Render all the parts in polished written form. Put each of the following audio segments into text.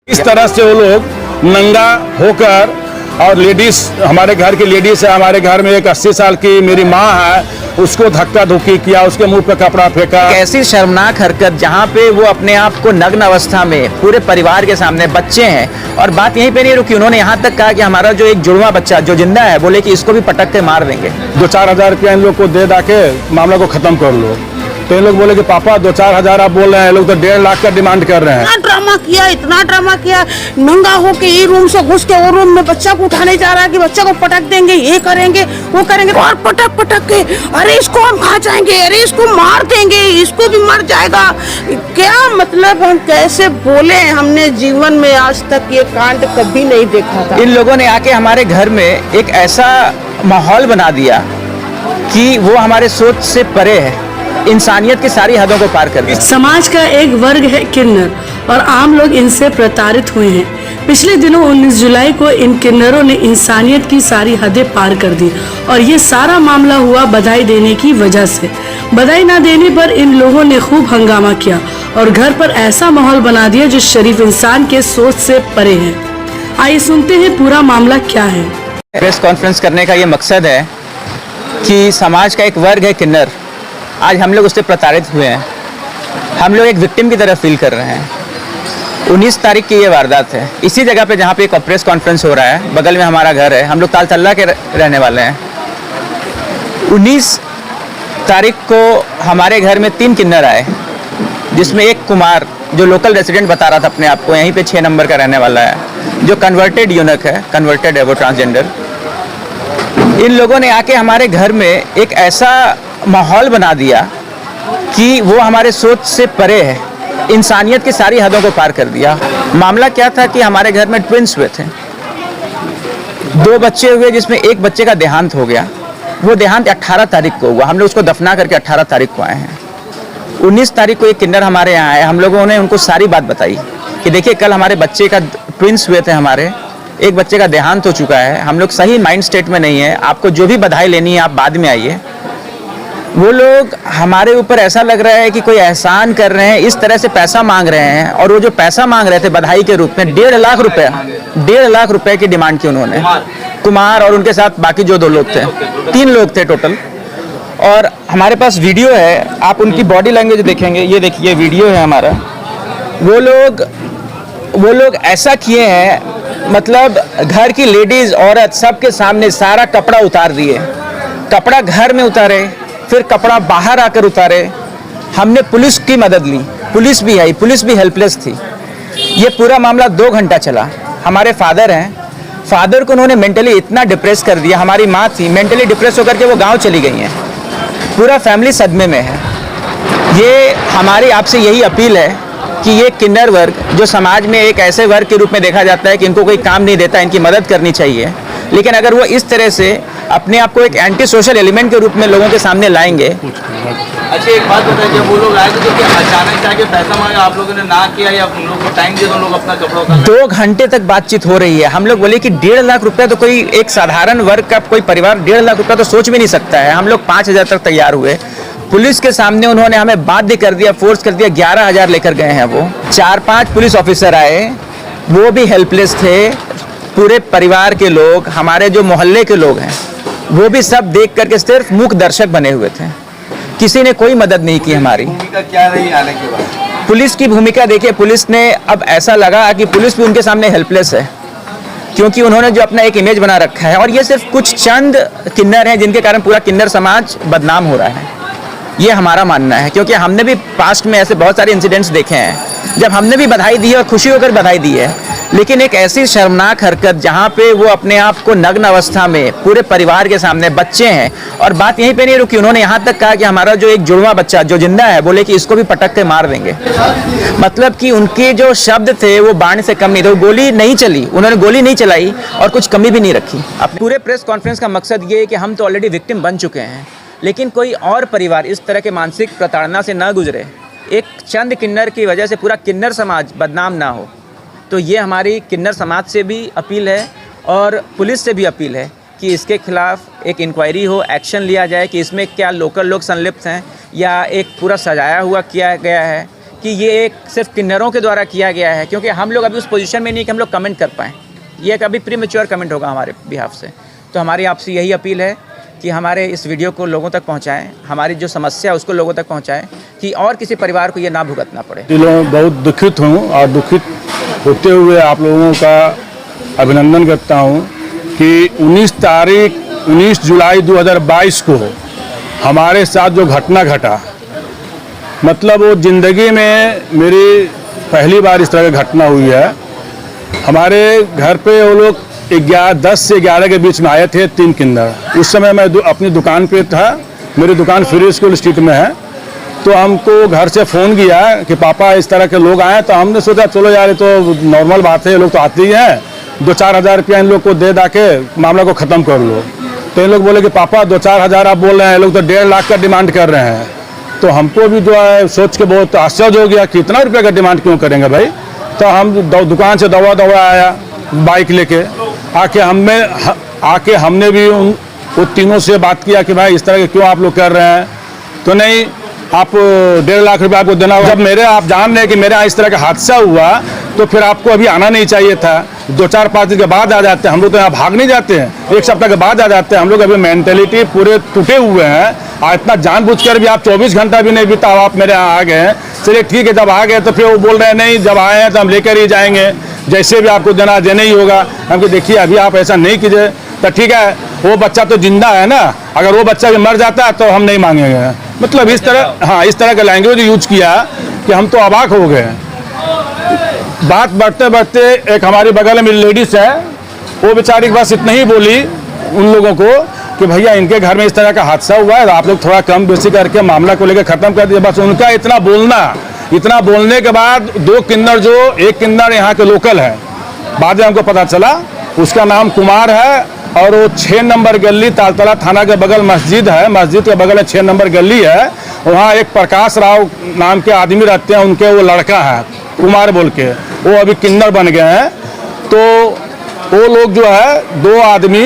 इस तरह से वो लोग नंगा होकर, और लेडीज, हमारे घर की लेडीज है, हमारे घर में एक 80 साल की मेरी माँ है, उसको धक्का धुक्की किया, उसके मुंह पे कपड़ा फेंका। ऐसी शर्मनाक हरकत जहाँ पे वो अपने आप को नग्न अवस्था में पूरे परिवार के सामने, बच्चे हैं, और बात यहीं पे नहीं रुकी, उन्होंने यहाँ तक कहा कि हमारा जो एक जुड़वा बच्चा जो जिंदा है, बोले कि इसको भी पटक के मार देंगे। 2-4 हज़ार रुपया इन लोग को दे के मामला को खत्म कर लो। तो इन लोग बोले कि पापा 2-4 हज़ार आप बोल रहे हैं, लोग तो 1.5 लाख का डिमांड कर रहे हैं। इतना ड्रामा किया, नंगा होके ये रूम से घुस के वो रूम में बच्चा को उठाने जा रहा है कि बच्चा को पटक देंगे, ये करेंगे वो करेंगे, और पटक के अरे इसको हम खा जाएंगे, अरे इसको मार देंगे, इसको भी मर जाएगा। क्या मतलब, हम कैसे बोले? हमने जीवन में आज तक ये कांड कभी नहीं देखा था। इन लोगों ने आके हमारे घर में एक ऐसा माहौल बना दिया कि वो हमारे सोच से परे है, इंसानियत की सारी हदों को पार कर दिया। समाज का एक वर्ग है किन्नर, और आम लोग इनसे प्रताड़ित हुए हैं। पिछले दिनों 19 जुलाई को इन किन्नरों ने इंसानियत की सारी हदें पार कर दी, और ये सारा मामला हुआ बधाई देने की वजह से। बधाई ना देने पर इन लोगों ने खूब हंगामा किया और घर पर ऐसा माहौल बना दिया जो शरीफ इंसान के सोच से परे है। आइए सुनते हैं पूरा मामला क्या है। प्रेस कॉन्फ्रेंस करने का ये मकसद है कि समाज का एक वर्ग है किन्नर, आज हम लोग उससे प्रताड़ित हुए हैं। हम लोग एक विक्टिम की तरह फील कर रहे हैं। 19 तारीख की ये वारदात है, इसी जगह पे जहाँ पे एक प्रेस कॉन्फ्रेंस हो रहा है, बगल में हमारा घर है, हम लोग तालतल्ला के रहने वाले हैं। 19 तारीख को हमारे घर में 3 किन्नर आए, जिसमें एक कुमार जो लोकल रेसिडेंट बता रहा था अपने आप को, यहीं पे 6 नंबर का रहने वाला है, जो कन्वर्टेड यूनक है, कन्वर्टेड है वो, ट्रांसजेंडर। इन लोगों ने आके हमारे घर में एक ऐसा माहौल बना दिया कि वो हमारे सोच से परे है, इंसानियत की सारी हदों को पार कर दिया। मामला क्या था कि हमारे घर में ट्विंस हुए थे, 2 बच्चे हुए, जिसमें एक बच्चे का देहांत हो गया। वो देहांत 18 तारीख को हुआ, हम लोग उसको दफना करके 18 तारीख को आए हैं। 19 तारीख को एक किन्नर हमारे यहाँ आए, हम लोगों ने उनको सारी बात बताई कि देखिए कल हमारे बच्चे का ट्विंस हुए थे, हमारे एक बच्चे का देहांत हो चुका है, हम लोग सही माइंड स्टेट में नहीं है, आपको जो भी बधाई लेनी है आप बाद में आइए। वो लोग हमारे ऊपर ऐसा लग रहा है कि कोई एहसान कर रहे हैं, इस तरह से पैसा मांग रहे हैं, और वो जो पैसा मांग रहे थे बधाई के रूप में 1.5 लाख रुपया, 1.5 लाख रुपए की डिमांड की उन्होंने। कुमार और उनके साथ बाकी जो 2 लोग थे, 3 लोग थे टोटल। और हमारे पास वीडियो है, आप उनकी बॉडी लैंग्वेज देखेंगे, ये देखिए वीडियो है हमारा। वो लोग ऐसा किए हैं, मतलब घर की लेडीज औरत सबके सामने सारा कपड़ा उतार दिए, कपड़ा घर में उतारे, फिर कपड़ा बाहर आकर उतारे। हमने पुलिस की मदद ली, पुलिस भी आई, पुलिस भी हेल्पलेस थी। ये पूरा मामला 2 घंटा चला। हमारे फादर हैं, फादर को उन्होंने मेंटली इतना डिप्रेस कर दिया, हमारी माँ थी मेंटली डिप्रेस होकर के वो गांव चली गई हैं, पूरा फैमिली सदमे में है। ये हमारी आपसे यही अपील है कि ये किन्नर वर्ग जो समाज में एक ऐसे वर्ग के रूप में देखा जाता है कि इनको कोई काम नहीं देता, इनकी मदद करनी चाहिए, लेकिन अगर वो इस तरह से अपने आप को एक एंटी सोशल एलिमेंट के रूप में लोगों के सामने लाएंगे। अच्छा एक बात बताइए, जब वो लोग आए थे तो क्या अचानक से आके पैसा मांगा, आप लोगों ने ना किया या उन लोगों को टाइम दिया, तो लोग अपना कपड़ा उतार? 2 घंटे तक बातचीत हो रही है। हम लोग बोले कि 1.5 लाख रुपया तो कोई एक साधारण वर्ग का कोई परिवार 1.5 लाख रुपया तो सोच भी नहीं सकता है। हम लोग 5,000 तक तैयार हुए। पुलिस के सामने उन्होंने हमें बाध्य कर दिया, फोर्स कर दिया, 11,000 लेकर गए हैं वो। 4-5 पुलिस ऑफिसर आए, वो भी हेल्पलेस थे। पूरे परिवार के लोग, हमारे जो मोहल्ले के लोग हैं, वो भी सब देख करके सिर्फ मूक दर्शक बने हुए थे, किसी ने कोई मदद नहीं की हमारी। भूमिका क्या रही आने के बाद? पुलिस की भूमिका देखिए, पुलिस ने अब ऐसा लगा कि पुलिस भी उनके सामने हेल्पलेस है, क्योंकि उन्होंने जो अपना एक इमेज बना रखा है, और ये सिर्फ कुछ चंद किन्नर हैं जिनके कारण पूरा किन्नर समाज बदनाम हो रहा है, ये हमारा मानना है। क्योंकि हमने भी पास्ट में ऐसे बहुत सारे इंसिडेंट्स देखे हैं जब हमने भी बधाई दी है और खुशी होकर बधाई दी है, लेकिन एक ऐसी शर्मनाक हरकत जहाँ पे वो अपने आप को नग्न अवस्था में पूरे परिवार के सामने, बच्चे हैं, और बात यहीं पे नहीं रुकी, उन्होंने यहाँ तक कहा कि हमारा जो एक जुड़वा बच्चा जो जिंदा है, बोले कि इसको भी पटक के मार देंगे। मतलब कि उनके जो शब्द थे वो बाण से कम नहीं थे, वो गोली नहीं चली, उन्होंने गोली नहीं चलाई और कुछ कमी भी नहीं रखी। अब पूरे प्रेस कॉन्फ्रेंस का मकसद ये है कि हम तो ऑलरेडी विक्टिम बन चुके हैं, लेकिन कोई और परिवार इस तरह के मानसिक प्रताड़ना से न गुजरे, एक चंद किन्नर की वजह से पूरा किन्नर समाज बदनाम ना हो। तो ये हमारी किन्नर समाज से भी अपील है और पुलिस से भी अपील है कि इसके खिलाफ एक इंक्वायरी हो, एक्शन लिया जाए कि इसमें क्या लोकल लोग संलिप्त हैं या एक पूरा सजाया हुआ किया गया है कि ये एक सिर्फ किन्नरों के द्वारा किया गया है, क्योंकि हम लोग अभी उस पोजीशन में नहीं कि हम लोग कमेंट कर पाएँ। ये एक अभी प्रीमेच्योर कमेंट होगा हमारे बिहाफ से। तो हमारी आपसे यही अपील है कि हमारे इस वीडियो को लोगों तक पहुंचाएं, हमारी जो समस्या है उसको लोगों तक पहुंचाएं, कि और किसी परिवार को ये ना भुगतना पड़े। दिलों बहुत दुखित हूँ और दुखित होते हुए आप लोगों का अभिनंदन करता हूँ कि 19 जुलाई 2022 को हमारे साथ जो घटना घटा, मतलब वो ज़िंदगी में मेरी पहली बार इस तरह की घटना हुई है। हमारे घर पे वो लोग 10 से 11 के बीच में आए थे 3 किन्नर। उस समय मैं अपनी दुकान पे था, मेरी दुकान फ्री स्कूल स्ट्रीट में है। तो हमको घर से फ़ोन किया कि पापा इस तरह के लोग आए। तो हमने सोचा चलो यार ये तो नॉर्मल बात है, ये लोग तो आते ही हैं, 2-4 हज़ार रुपया इन लोग को दे दा के मामला को ख़त्म कर लो। तो इन लोग बोले कि पापा 2-4 हज़ार आप बोल रहे हैं, ये लोग तो 1.5 लाख का डिमांड कर रहे हैं। तो हमको भी जो है सोच के बहुत आश्चर्य हो गया कि इतना रुपये का डिमांड क्यों करेंगे भाई। तो हम दुकान से दौड़ा आया बाइक लेके, आके हमने भी वो तीनों से बात किया कि भाई इस तरह के क्यों आप लोग कर रहे हैं। तो नहीं, आप 1.5 लाख रुपये आपको देना होगा। जब आप जान रहे हैं कि मेरे यहाँ इस तरह का हादसा हुआ तो फिर आपको अभी आना नहीं चाहिए था। 2-4-5 दिन के बाद आ जाते हैं। हम लोग तो यहाँ भाग नहीं जाते हैं, 1 सप्ताह के बाद आ जाते हैं। हम लोग अभी मेंटेलिटी पूरे टूटे हुए हैं। इतना जानबूझकर भी आप 24 घंटा भी नहीं बीता आप मेरे यहाँ आ गए हैं। चलिए ठीक है, जब आ गए तो फिर वो बोल रहे हैं नहीं जब आए हैं तो हम लेकर ही जाएंगे, जैसे भी आपको देना ही होगा। हम देखिए अभी आप ऐसा नहीं कीजिए। तो ठीक है, वो बच्चा तो जिंदा है ना, अगर वो बच्चा भी मर जाता है तो हम नहीं मांगेंगे। मतलब इस तरह का लैंग्वेज यूज किया कि हम तो अवाक हो गए। बात बढ़ते बढ़ते एक हमारी बगल में लेडीज़ है, वो बेचारी बस इतना ही बोली उन लोगों को कि भैया इनके घर में इस तरह का हादसा हुआ है, आप लोग थोड़ा कम बेसी करके मामला को लेकर ख़त्म कर दिए। बस उनका इतना बोलने के बाद 2 किन्नर, जो एक किन्नर यहाँ के लोकल है, बाद में हमको पता चला उसका नाम कुमार है और वो 6 नंबर गली तालतला थाना के बगल मस्जिद है, मस्जिद के बगल में 6 नंबर गली है। वहाँ एक प्रकाश राव नाम के आदमी रहते हैं, उनके वो लड़का है कुमार बोल के, वो अभी किन्नर बन गए हैं। तो वो लोग जो है 2 आदमी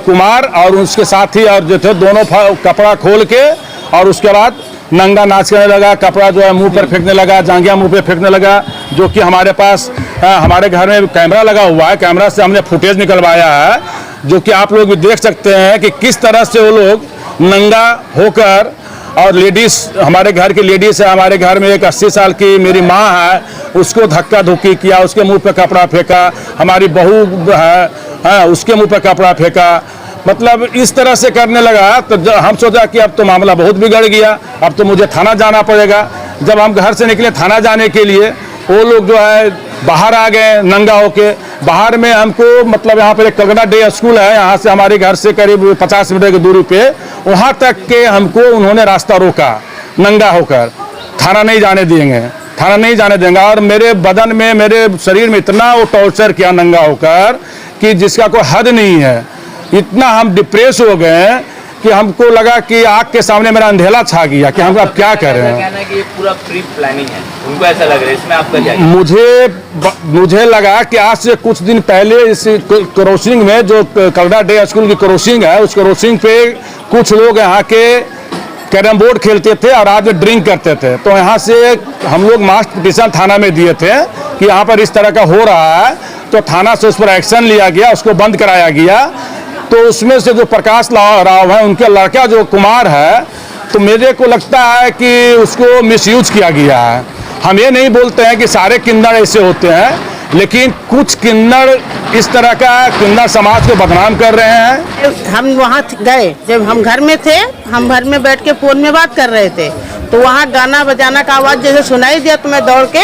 कुमार और उसके साथी और जो थे दोनों कपड़ा खोल के और उसके बाद नंगा नाच करने लगा, कपड़ा जो है मुंह पर फेंकने लगा, जांघिया मुंह पे फेंकने लगा। जो कि हमारे पास हमारे घर में कैमरा लगा हुआ है, कैमरा से हमने फुटेज निकलवाया है, जो कि आप लोग भी देख सकते हैं कि किस तरह से वो लोग नंगा होकर, और लेडीज़ हमारे घर की लेडीज़ है, हमारे घर में एक 80 साल की मेरी माँ है, उसको धक्का धुक्की किया, उसके मुंह पे कपड़ा फेंका। हमारी बहू है उसके मुंह पे कपड़ा फेंका। मतलब इस तरह से करने लगा। तो हम सोचा कि अब तो मामला बहुत बिगड़ गया, अब तो मुझे थाना जाना पड़ेगा। जब हम घर से निकले थाना जाने के लिए, वो लोग जो है बाहर आ गए नंगा होके। बाहर में हमको मतलब यहाँ पर एक कलगना डे स्कूल है, यहाँ से हमारे घर से करीब 50 मीटर की दूरी पे, वहाँ तक के हमको उन्होंने रास्ता रोका नंगा होकर। थाना नहीं जाने देंगे। और मेरे बदन में, मेरे शरीर में इतना वो टॉर्चर किया नंगा होकर कि जिसका कोई हद नहीं है। इतना हम डिप्रेस हो गए कि हमको लगा कि आग के सामने मेरा अंधेला छा गया कि हम अब क्या करें। कहना है कि ये पूरा प्री प्लानिंग है, उनको ऐसा लग रहा है। इसमें आपका क्या? मुझे लगा कि आज से कुछ दिन पहले इस क्रॉसिंग में, जो कलगना डे स्कूल की क्रॉसिंग है, उस क्रॉसिंग पे कुछ लोग यहाँ के कैरम बोर्ड खेलते थे और रात में ड्रिंक करते थे। तो यहाँ से हम लोग मास पिटीशन थाना में दिए थे कि यहाँ पर इस तरह का हो रहा है। तो थाना से उस पर एक्शन लिया गया, उसको बंद कराया गया। तो उसमें से जो प्रकाश राव है, उनके लड़का जो कुमार है, तो मेरे को लगता है कि उसको मिसयूज किया गया है। हम ये नहीं बोलते हैं कि सारे किन्नर ऐसे होते हैं, लेकिन कुछ किन्नर इस तरह का किन्नर समाज को बदनाम कर रहे हैं। हम वहाँ गए, जब हम घर में थे, हम घर में बैठ के फोन में बात कर रहे थे, तो वहाँ गाना बजाना का आवाज़ जैसे सुनाई दिया तो मैं दौड़ के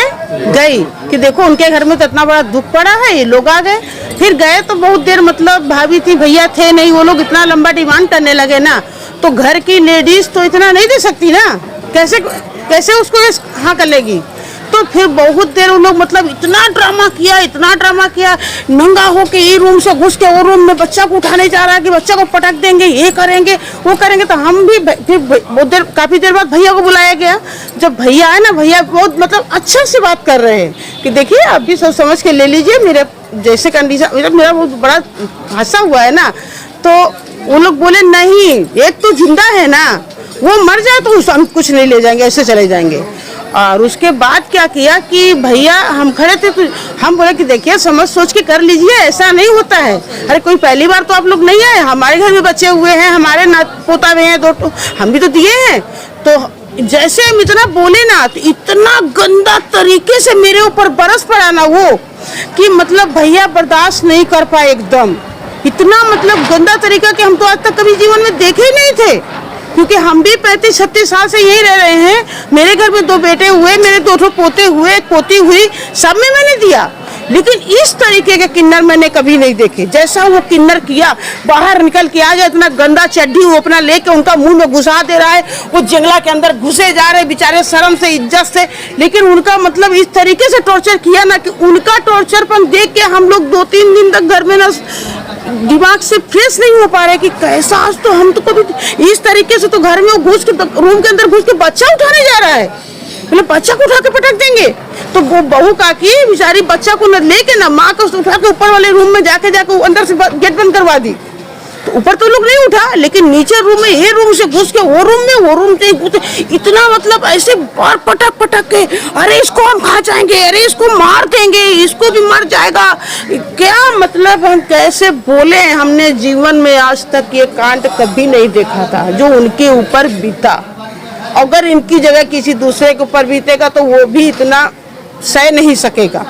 गई कि देखो उनके घर में तो इतना बड़ा दुख पड़ा है, ये लोग आ गए। फिर गए तो बहुत देर, मतलब भाभी थी, भैया थे नहीं, वो लोग इतना लंबा डिमांड करने लगे ना, तो घर की लेडीज तो इतना नहीं दे सकती ना, कैसे उसको हाँ कर लेगी। तो फिर बहुत देर उन लोग मतलब इतना ड्रामा किया, नंगा होके ये रूम से घुस के वो रूम में बच्चा को उठाने जा रहा है कि बच्चा को पटक देंगे, ये करेंगे वो करेंगे। तो हम भी फिर बहुत देर, काफ़ी देर बाद भैया को बुलाया गया। जब भैया आए ना, भैया बहुत मतलब अच्छा से बात कर रहे हैं कि देखिए आप भी सोच समझ के ले लीजिए, मेरे जैसे कंडीशन, मेरा बहुत बड़ा हादसा हुआ है ना। तो वो लोग बोले नहीं, एक तो जिंदा है ना, वो मर जाए तो हम कुछ नहीं ले जाएंगे, ऐसे चले जाएंगे। और उसके बाद क्या किया कि भैया हम खड़े थे तो हम बोले कि देखिए समझ सोच के कर लीजिए, ऐसा नहीं होता है। अरे कोई पहली बार तो आप लोग नहीं आए, हमारे घर में बच्चे हुए हैं, हमारे नात पोता भी हैं, दो हम भी तो दिए हैं। तो जैसे हम इतना बोले ना तो इतना गंदा तरीके से मेरे ऊपर बरस पड़ा ना वो कि मतलब भैया बर्दाश्त नहीं कर पाए एकदम। इतना मतलब गंदा तरीका कि हम तो आज तक कभी जीवन में देखे ही नहीं थे, क्योंकि हम भी 35-36 साल से यही रह रहे हैं। मेरे घर में 2 बेटे हुए, मेरे 2 पोते हुए, एक पोती हुई, सब में मैंने दिया, लेकिन इस तरीके के किन्नर मैंने कभी नहीं देखे। जैसा वो किन्नर किया, बाहर निकल के आ गया, इतना गंदा चड्डी वो अपना लेके उनका मुंह में घुसा दे रहा है, वो जंगला के अंदर घुसे जा रहे बेचारे शर्म से इज्जत से। लेकिन उनका मतलब इस तरीके से टॉर्चर किया ना कि उनका टॉर्चरपन देख के हम लोग 2-3 दिन तक घर में ना दिमाग से फ्रेश नहीं हो पा रहे कि कैसा। आज तो हम तो कभी इस तरीके से तो घर में घुस के रूम के अंदर घुस के बच्चा उठाने जा रहा है, मतलब बच्चा को उठा के पटक देंगे। तो वो बहू काकी बेचारी बच्चा को न लेके ना माँ को उठा के ऊपर वाले रूम में जाके अंदर से गेट बंद करवा दी। तो ऊपर तो लोग नहीं उठा, लेकिन नीचे रूम में, ये रूम से घुस के वो रूम में, वो रूम से घुस, इतना मतलब ऐसे बार पटक पटक के, अरे इसको हम खा जाएंगे, अरे इसको मार देंगे, इसको भी मर जाएगा। क्या मतलब हम कैसे बोले। हमने जीवन में आज तक ये कांड कभी नहीं देखा था जो उनके ऊपर बीता। अगर इनकी जगह किसी दूसरे के ऊपर बीतेगा तो वो भी इतना सह नहीं सकेगा।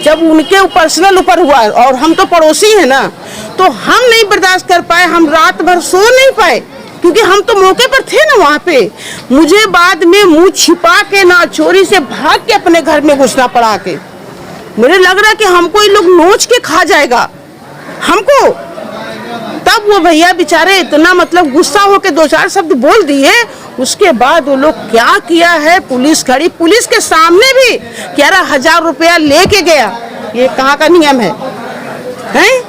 जब उनके पर्सनल ऊपर हुआ, और हम तो पड़ोसी हैं ना, तो हम नहीं बर्दाश्त कर पाए, हम रात भर सो नहीं पाए, क्योंकि हम तो मौके पर थे ना वहाँ पे। मुझे बाद में मुंह छिपा के ना चोरी से भाग के अपने घर में घुसना पड़ा के। मुझे लग रहा है कि हमको ये लोग नोच के खा जाएगा हमको। तब वो भैया बेचारे इतना मतलब गुस्सा होके 2-4 शब्द बोल दिए। उसके बाद वो लोग क्या किया है, पुलिस खड़ी, पुलिस के सामने भी 11,000 रुपया लेके गया। ये कहाँ का नियम है, हैं?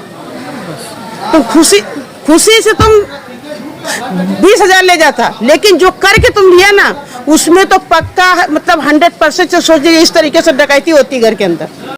तुम खुशी से तुम 20,000 ले जाता, लेकिन जो करके तुम लिया ना उसमें तो पक्का मतलब 100% से सोचिए इस तरीके से डकैती होती घर के अंदर।